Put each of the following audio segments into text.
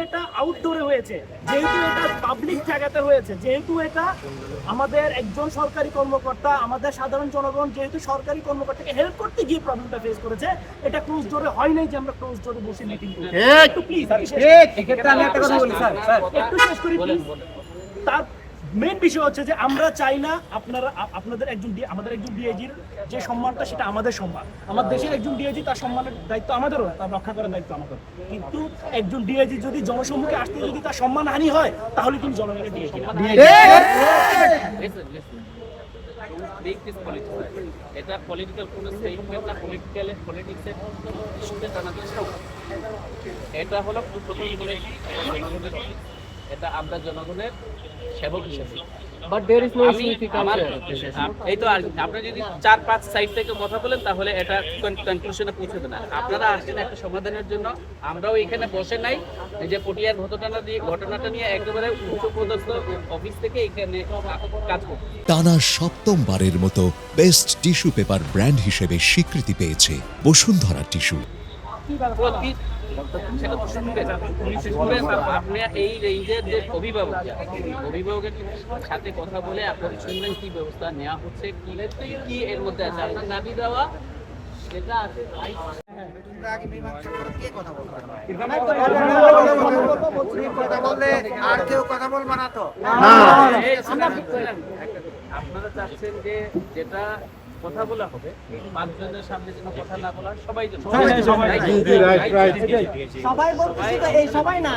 এটা আউটডোরে হয়েছে, যেহেতু এটা পাবলিক জায়গাতে হয়েছে, যেহেতু এটা আমাদের একজন সরকারি কর্মকর্তা, আমাদের সাধারণ জনগণ যেহেতু সরকারি কর্মকর্তাকে হেল্প করতে গিয়ে প্রবলেমটা ফেস করেছে, এটা ক্লোজ ডোরে হয় নাই যে আমরা ক্লোজ ডোরে বসে মিটিং করি। একটু প্লিজ এক্ষেত্রে আমি একটা কথা বলি স্যার, একটু শেষ করি প্লিজ। তার মেইন বিষয় হচ্ছে যে আমরা চাই না আপনাদের আমাদের একজন ডিআইজির যে সম্মানটা সেটা আমাদের সম্মান, আমার দেশের একজন ডিআইজি তার সম্মানের দায়িত্ব আমাদেরও, তার রক্ষা করার দায়িত্ব আমাদের। কিন্তু একজন ডিআইজি যদি জনসম্মুখে আসতে যদি তার সম্মান হানি হয় তাহলে তিনি জনগণের ডিআইজি না। এটা পলিটিক্যাল কোন স্টেটমেন্ট না, পলিটিক্সের ইস্যুতে জানার চেষ্টা করুন। এটা হলো জনগণের, এটা আমরা জনগণের সেবক হিসেবে। But there is no issue with এই তো আপনি যদি 4-5 সাইড থেকে কথা বলেন তাহলে এটা কনক্লুশনে পৌঁছবে না। আপনারা আসছেন একটা সমাধানের জন্য, আমরাও এখানে বসে নাই। এই যে পটিয়ার ঘটনাটা নিয়ে একেবারে উচ্চপদস্থ অফিস থেকে এখানে কাজ করব। টানা সপ্তমবারের মতো বেস্ট টিস্যু পেপার ব্র্যান্ড হিসেবে স্বীকৃতি পেয়েছে বসুন্ধরা টিস্যু। আপনি এই রেঞ্জের যে অভিভাবকের সাথে কথা বলে আপনারা শুনবেন কি ব্যবস্থা নেওয়া হচ্ছে, কি এর মধ্যে আছে আপনার দাবি দেওয়া সেটা আছে। আপনারা চাচ্ছেন যে যেটা কথা বলা হবে 5 জনের সামনে যেন কথা না বলা, সবাই বলতেছি তো এই সবাই না,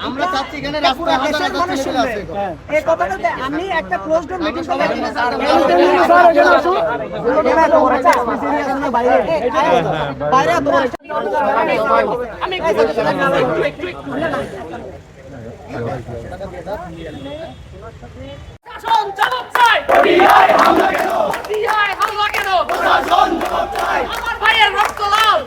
আমরা চাচ্ছি এখানে রাস্তায় হাজার মানুষ শুনবে এই কথাটাতে। আমি একটা ক্লোজ ডোর মিটিং করব বাইরে আমি শাসন জবাব চাই, ওডিআই হামলা কেন, ওডিআই হামলা কেন, শাসন জবাব চাই, আমার ভাইয়ের রক্ত লাল।